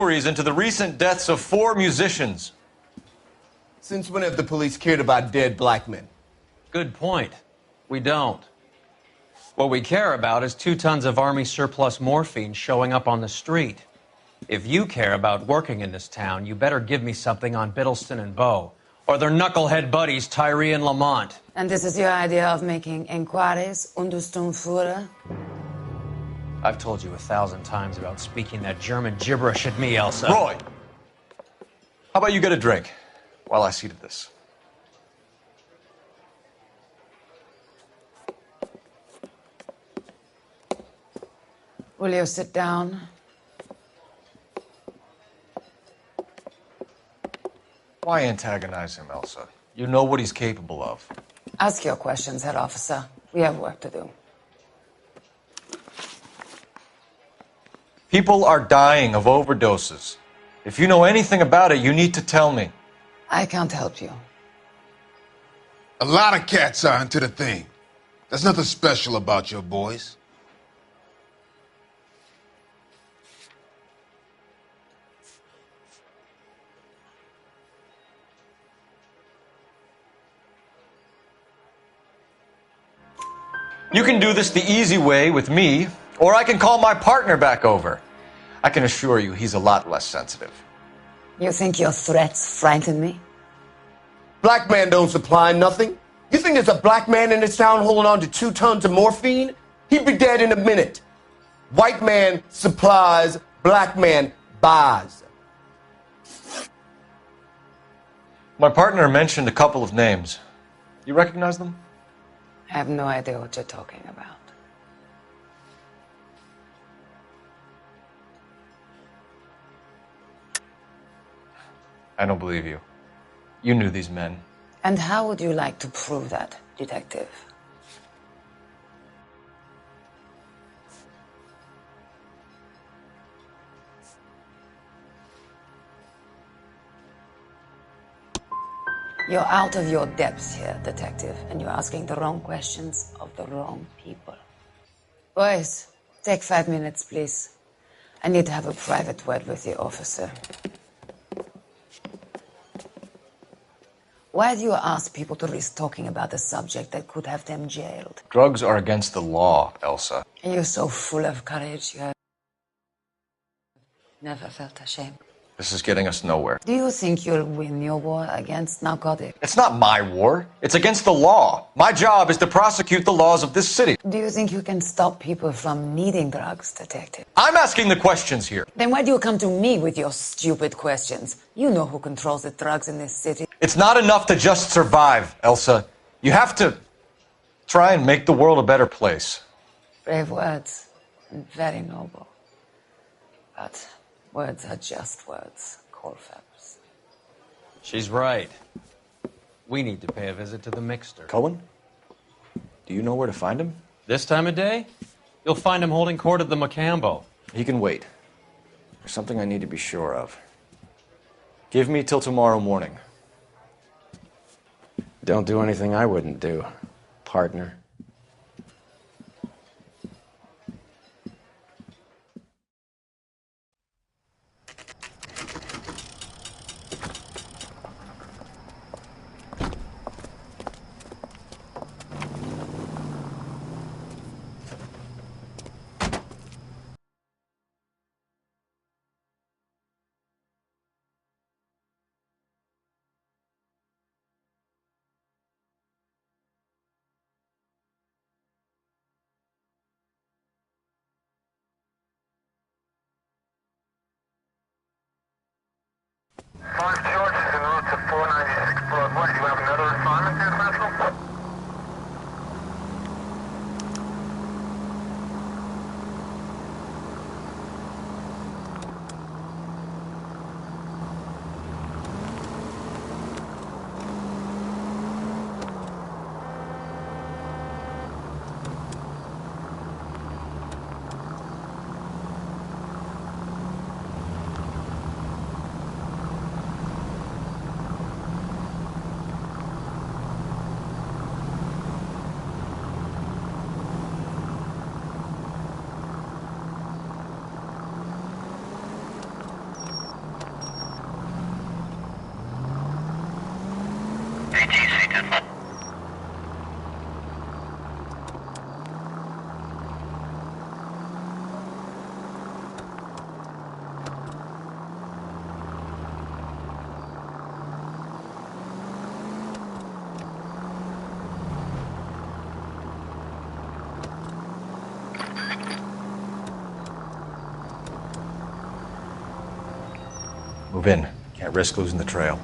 into the recent deaths of 4 musicians. Since when have the police cared about dead black men? Good point. We don't. What we care about is 2 tons of Army surplus morphine showing up on the street. If you care about working in this town, you better give me something on Biddleston and Bow, or their knucklehead buddies Tyree and Lamont. And this is your idea of making inquiries, Untersturmführer? I've told you 1,000 times about speaking that German gibberish at me, Elsa. Roy, how about you get a drink while I see to this? Will you sit down? Why antagonize him, Elsa? You know what he's capable of. Ask your questions, head officer. We have work to do. People are dying of overdoses. If you know anything about it, you need to tell me. I can't help you. A lot of cats are into the thing. There's nothing special about your boys. You can do this the easy way with me, or I can call my partner back over. I can assure you he's a lot less sensitive. You think your threats frighten me? Black man don't supply nothing. You think there's a black man in this town holding on to 2 tons of morphine? He'd be dead in a minute. White man supplies, black man buys. My partner mentioned a couple of names. You recognize them? I have no idea what you're talking about. I don't believe you. You knew these men. And how would you like to prove that, detective? You're out of your depths here, detective, and you're asking the wrong questions of the wrong people. Boys, take 5 minutes, please. I need to have a private word with the officer. Why do you ask people to risk talking about a subject that could have them jailed? Drugs are against the law, Elsa. And you're so full of courage, you have never felt ashamed. This is getting us nowhere. Do you think you'll win your war against narcotics? It's not my war. It's against the law. My job is to prosecute the laws of this city. Do you think you can stop people from needing drugs, detective? I'm asking the questions here. Then why do you come to me with your stupid questions? You know who controls the drugs in this city. It's not enough to just survive, Elsa. You have to try and make the world a better place. Brave words, and very noble. But words are just words, Colfax. She's right. We need to pay a visit to the mixer. Cohen? Do you know where to find him? This time of day, you'll find him holding court at the Macambo. He can wait. There's something I need to be sure of. Give me till tomorrow morning. Don't do anything I wouldn't do, partner. Move in. Can't risk losing the trail.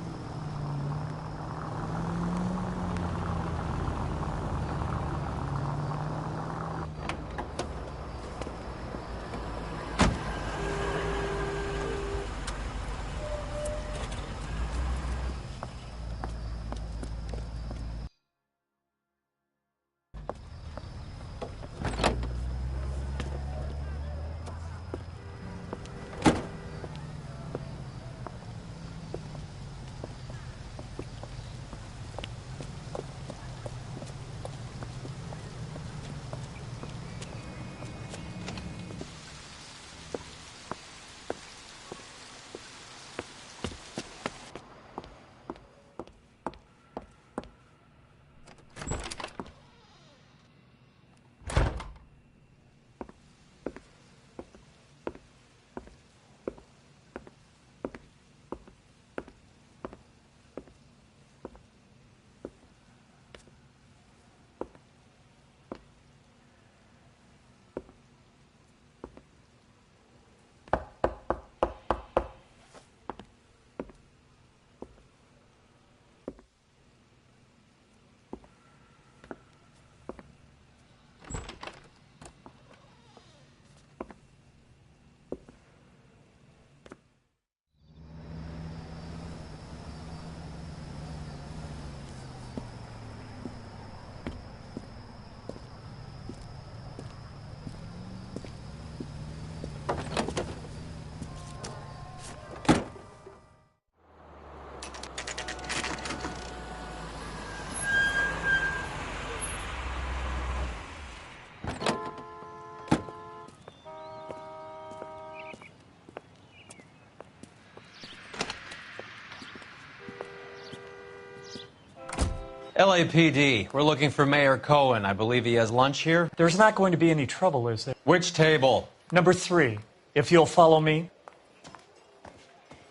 LAPD, we're looking for Mayor Cohen. I believe he has lunch here. There's not going to be any trouble, is there? Which table? Number 3, if you'll follow me.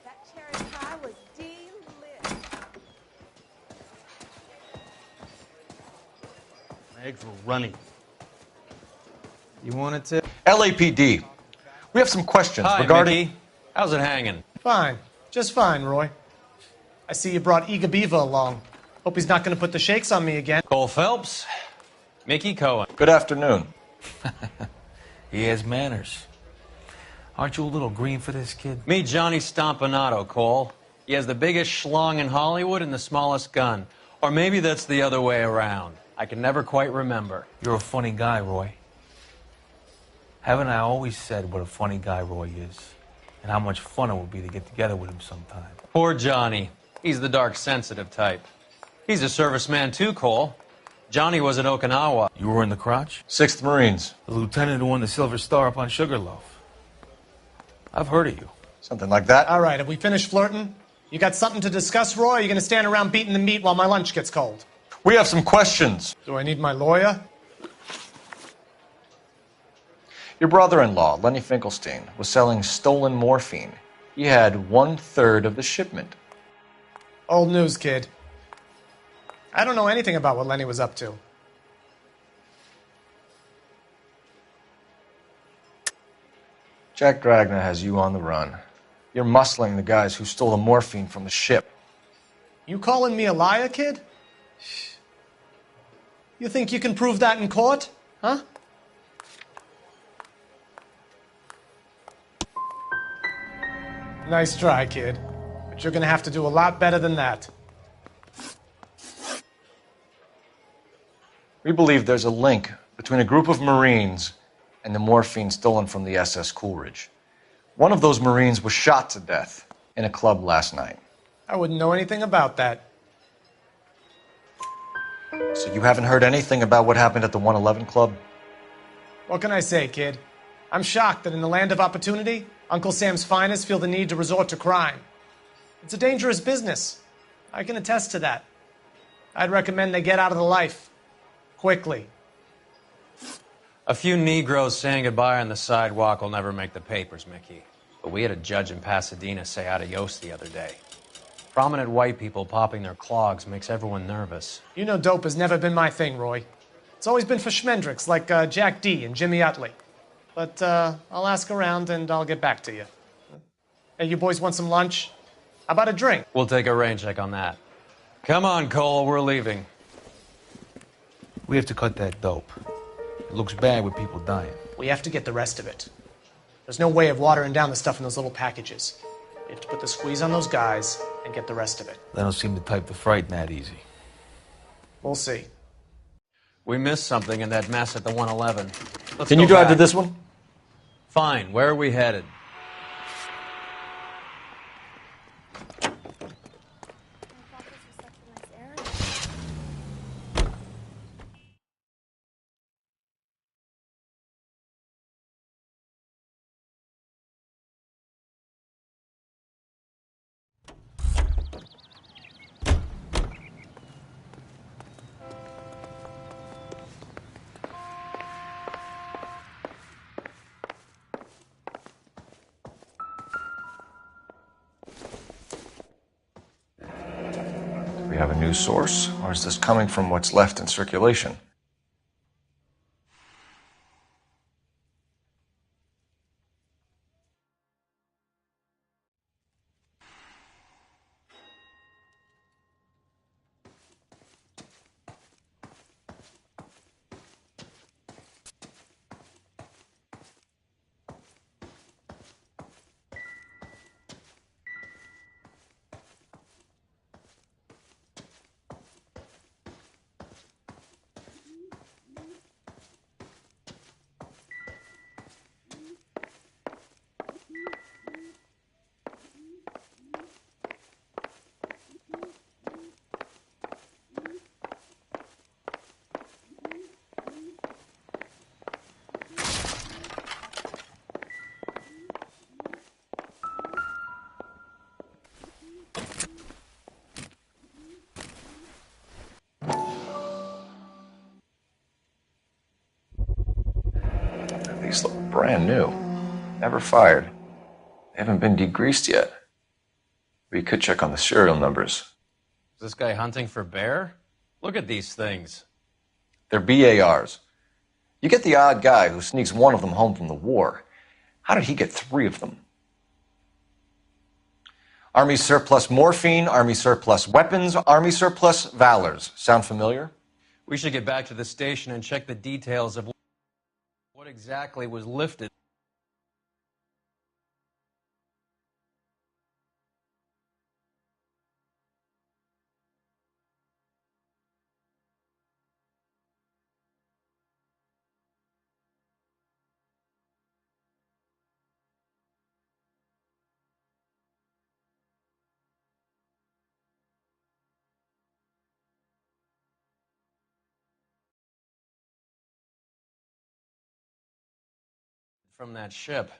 That cherry pie was delicious. My eggs were runny. You wanted to? LAPD. We have some questions Hi, regarding... Mickey. How's it hanging? Fine. Just fine, Roy. I see you brought Eager Beaver along. Hope he's not going to put the shakes on me again. Cole Phelps, Mickey Cohen. Good afternoon. He has manners. Aren't you a little green for this kid? Meet Johnny Stompanato, Cole. He has the biggest schlong in Hollywood and the smallest gun. Or maybe that's the other way around. I can never quite remember. You're a funny guy, Roy. Haven't I always said what a funny guy Roy is? And how much fun it would be to get together with him sometime? Poor Johnny. He's the dark, sensitive type. He's a serviceman too, Cole. Johnny was in Okinawa. You were in the crotch? 6th Marines. The lieutenant who won the Silver Star up on Sugarloaf. I've heard of you. Something like that. All right, have we finished flirting? You got something to discuss, Roy, or are you going to stand around beating the meat while my lunch gets cold? We have some questions. Do I need my lawyer? Your brother-in-law, Lenny Finkelstein, was selling stolen morphine. He had 1/3 of the shipment. Old news, kid. I don't know anything about what Lenny was up to. Jack Dragna has you on the run. You're muscling the guys who stole the morphine from the ship. You calling me a liar, kid? You think you can prove that in court? Huh? Nice try, kid. But you're gonna have to do a lot better than that. We believe there's a link between a group of Marines and the morphine stolen from the SS Coolidge. One of those Marines was shot to death in a club last night. I wouldn't know anything about that. So you haven't heard anything about what happened at the 111 Club? What can I say, kid? I'm shocked that in the land of opportunity, Uncle Sam's finest feel the need to resort to crime. It's a dangerous business. I can attest to that. I'd recommend they get out of the life. Quickly. A few Negroes saying goodbye on the sidewalk will never make the papers, Mickey. But we had a judge in Pasadena say adios the other day. Prominent white people popping their clogs makes everyone nervous. You know dope has never been my thing, Roy. It's always been for schmendricks like Jack D. and Jimmy Utley. But I'll ask around and I'll get back to you. Hey, you boys want some lunch? How about a drink? We'll take a rain check on that. Come on, Cole, we're leaving. We have to cut that dope. It looks bad with people dying. We have to get the rest of it. There's no way of watering down the stuff in those little packages. We have to put the squeeze on those guys and get the rest of it. They don't seem the type to frighten that easy. We'll see. We missed something in that mess at the 111. Can you drive to this one? Fine. Where are we headed? We have a new source, or is this coming from what's left in circulation? These look brand new. Never fired. They haven't been degreased yet. We could check on the serial numbers. Is this guy hunting for bear? Look at these things. They're BARs. You get the odd guy who sneaks one of them home from the war. How did he get 3 of them? Army surplus morphine, Army surplus weapons, Army surplus valors. Sound familiar? We should get back to the station and check the details of what exactly was lifted. From that ship.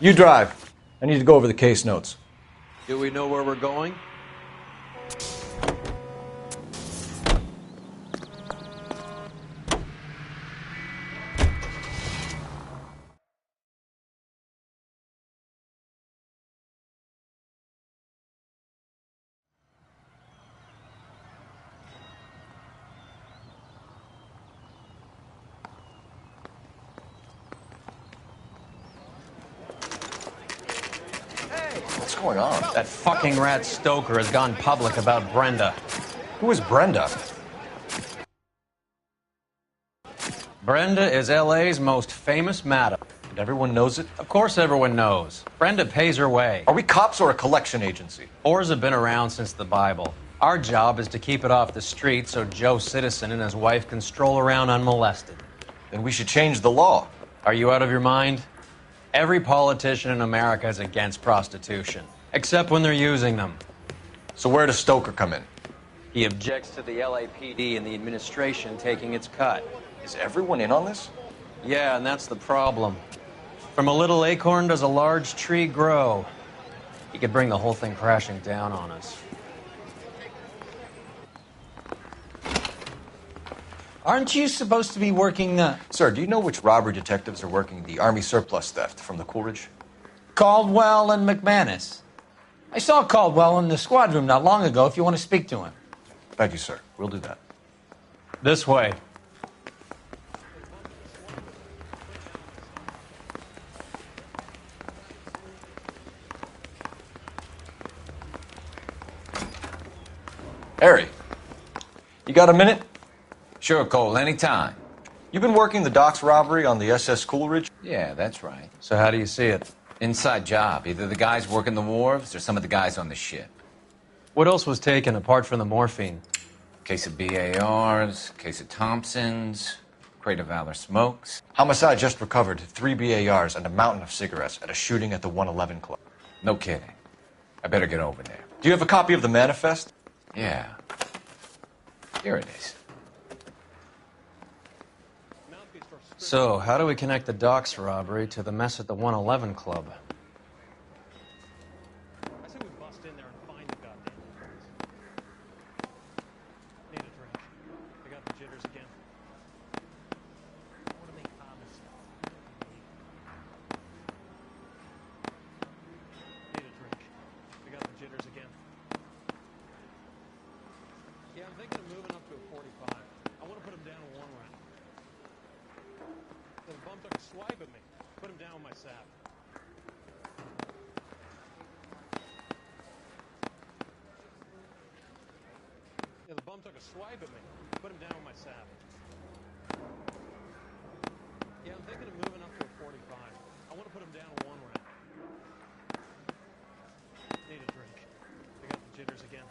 You drive. I need to go over the case notes. Do we know where we're going? What's going on? That fucking rat Stoker has gone public about Brenda. Who is Brenda? Brenda is LA's most famous madam. And everyone knows it? Of course everyone knows. Brenda pays her way. Are we cops or a collection agency? Whores have been around since the Bible. Our job is to keep it off the street so Joe Citizen and his wife can stroll around unmolested. Then we should change the law. Are you out of your mind? Every politician in America is against prostitution, except when they're using them. So where does Stoker come in? He objects to the LAPD and the administration taking its cut. Is everyone in on this? Yeah, and that's the problem. From a little acorn does a large tree grow. He could bring the whole thing crashing down on us. Aren't you supposed to be working, Sir, do you know which robbery detectives are working the Army surplus theft from the Coolidge? Caldwell and McManus? I saw Caldwell in the squad room not long ago if you want to speak to him. Thank you, sir. We'll do that. This way. Harry, you got a minute? Sure, Cole, anytime. You've been working the docks robbery on the SS Coolidge? Yeah, that's right. So how do you see it? Inside job. Either the guys working the wharves or some of the guys on the ship. What else was taken apart from the morphine? Case of BARs, case of Thompsons, crate of Valor smokes. Homicide just recovered 3 BARs and a mountain of cigarettes at a shooting at the 111 Club. No kidding. I better get over there. Do you have a copy of the manifest? Yeah. Here it is. So, how do we connect the docks robbery to the mess at the 111 Club? I say we bust in there and find the goddamn things. Need a drink. I got the jitters again. I want to make homicide. Need a drink. I got the jitters again. Yeah, I'm thinking of moving up to a 45. I want to put him down in one round. The bum took a swipe at me. Put him down with my sap. Yeah, the bum took a swipe at me. Put him down with my sap. Yeah, I'm thinking of moving up to a 45. I want to put him down in one round. Need a drink. I got the jitters again.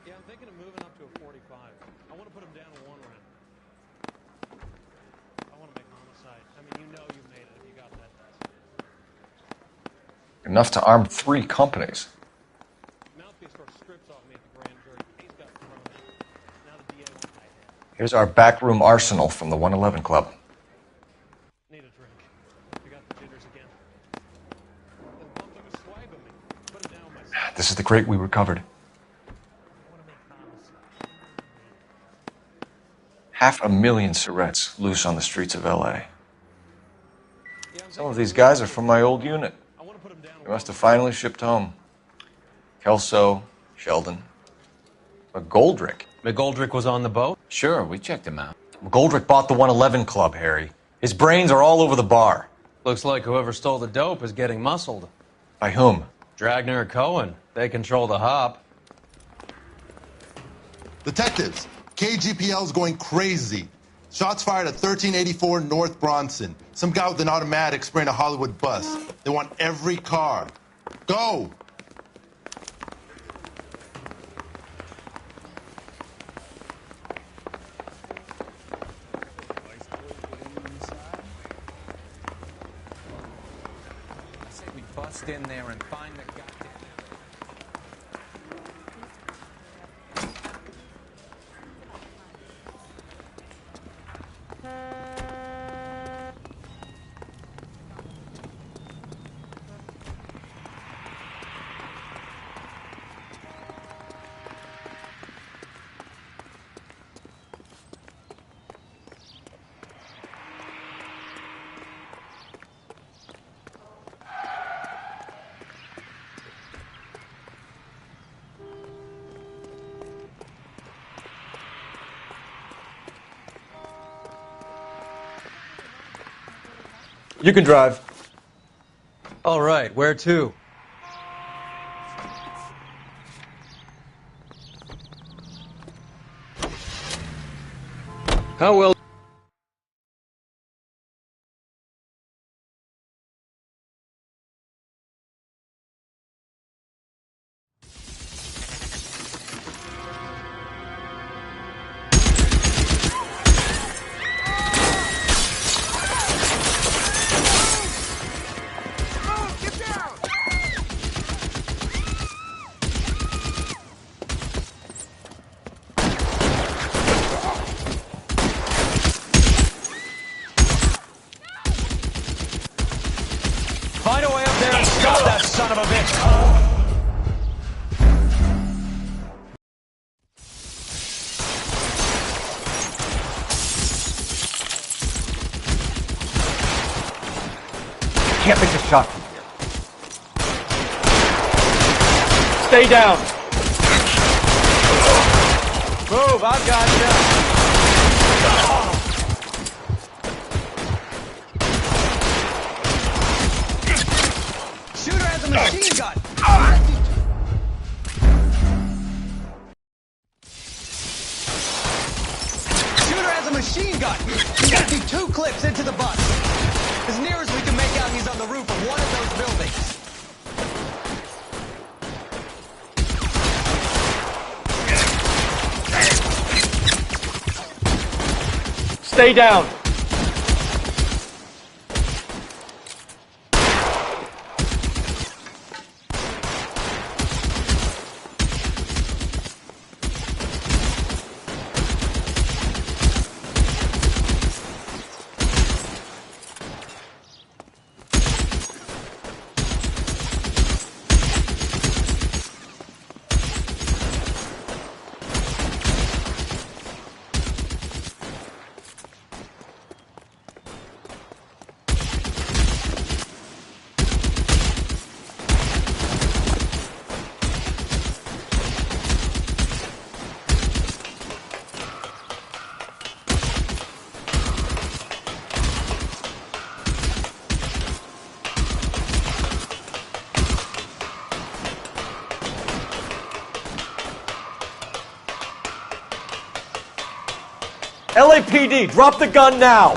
Yeah, I'm thinking of moving up to a 45. I want to put him down in one round. I want to make homicide. I mean, you know you made it if you got that test. Enough to arm 3 companies. Mouthpiece tore strips off me at the grand jury. Case got thrown out. Now the DA wants my head. Here's our backroom arsenal from the 111 Club. Need a drink. I got the jitters again. The bum took a swipe at me. Put him down with my sap. This is the crate we recovered. I want to make homicide. 500,000 cigarettes loose on the streets of LA. Some of these guys are from my old unit. I want to put him down. They must have finally shipped home. Kelso, Sheldon, McGoldrick. McGoldrick was on the boat? Sure, we checked him out. McGoldrick bought the 111 Club, Harry. His brains are all over the bar. Looks like whoever stole the dope is getting muscled. By whom? Dragner or Cohen. They control the hop. Detectives, KGPL's going crazy. Shots fired at 1384 North Bronson. Some guy with an automatic spraying a Hollywood bus. They want every car. Go! I say we bust in there and find the goddamn... You can drive. All right, where to? How well son of a bitch! Can't make a shot from here. Stay down. Move, I've got you. Shooter has a machine gun. Shooter has a machine gun. He's empty 2 clips into the bus. As near as we can make out, he's on the roof of one of those buildings. Stay down. LAPD, drop the gun now!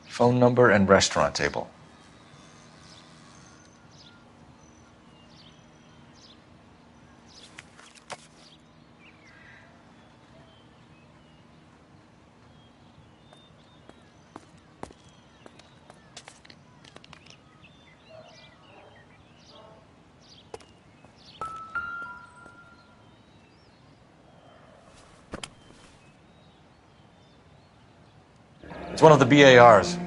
Phone number and restaurant table. It's one of the BARs.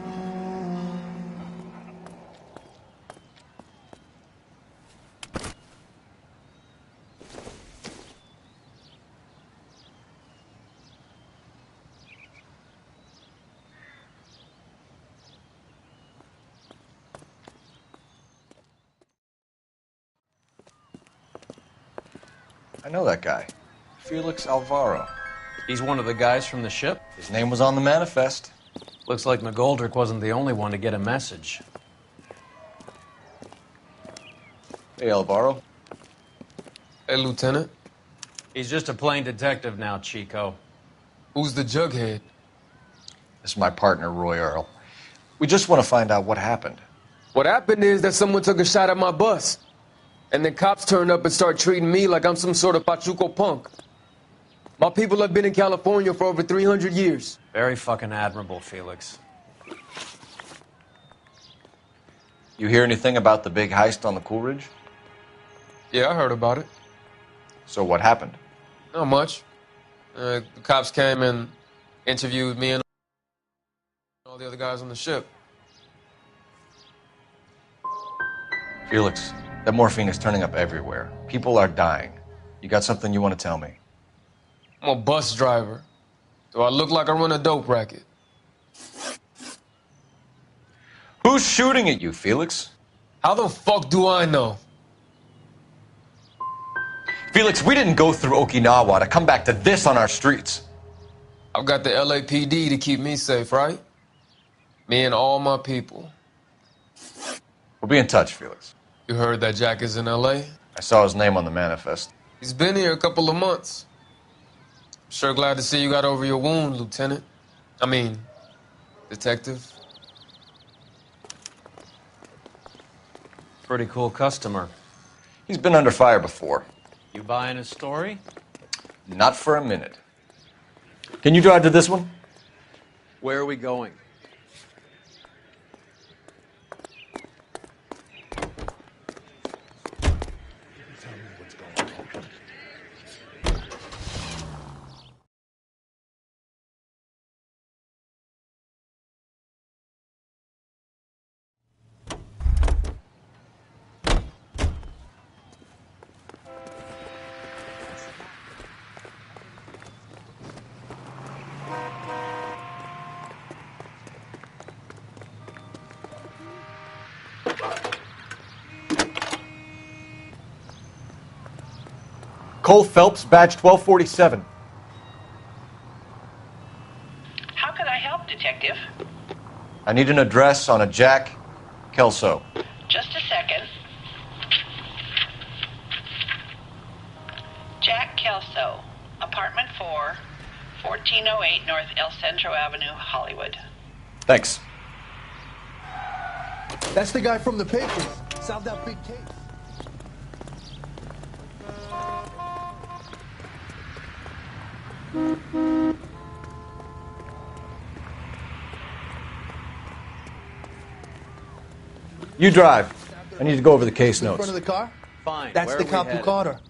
I know that guy. Felix Alvaro. He's one of the guys from the ship? His name was on the manifest. Looks like McGoldrick wasn't the only one to get a message. Hey, Alvaro. Hey, Lieutenant. He's just a plain detective now, Chico. Who's the jughead? This is my partner, Roy Earl. We just want to find out what happened. What happened is that someone took a shot at my bus. And then cops turned up and started treating me like I'm some sort of Pachuco punk. My people have been in California for over 300 years. Very fucking admirable, Felix. You hear anything about the big heist on the Coolidge? Yeah, I heard about it. So what happened? Not much. The cops came and interviewed me and all the other guys on the ship. Felix, that morphine is turning up everywhere. People are dying. You got something you want to tell me? I'm a bus driver. Do I look like I run a dope racket? Who's shooting at you, Felix? How the fuck do I know? Felix, we didn't go through Okinawa to come back to this on our streets. I've got the LAPD to keep me safe, right? Me and all my people. We'll be in touch, Felix. You heard that Jack is in LA? I saw his name on the manifest. He's been here a couple of months. Sure glad to see you got over your wound, Lieutenant. I mean, Detective. Pretty cool customer. He's been under fire before. You buying his story? Not for a minute. Can you drive to this one? Where are we going? Cole Phelps, badge 1247. How can I help, Detective? I need an address on a Jack Kelso. Just a second. Jack Kelso, apartment 4, 1408 North El Centro Avenue, Hollywood. Thanks. That's the guy from the papers. Solved that big case. You drive. I need to go over the case In notes. front of the car? Fine. That's Where the are we cop who headed? caught her.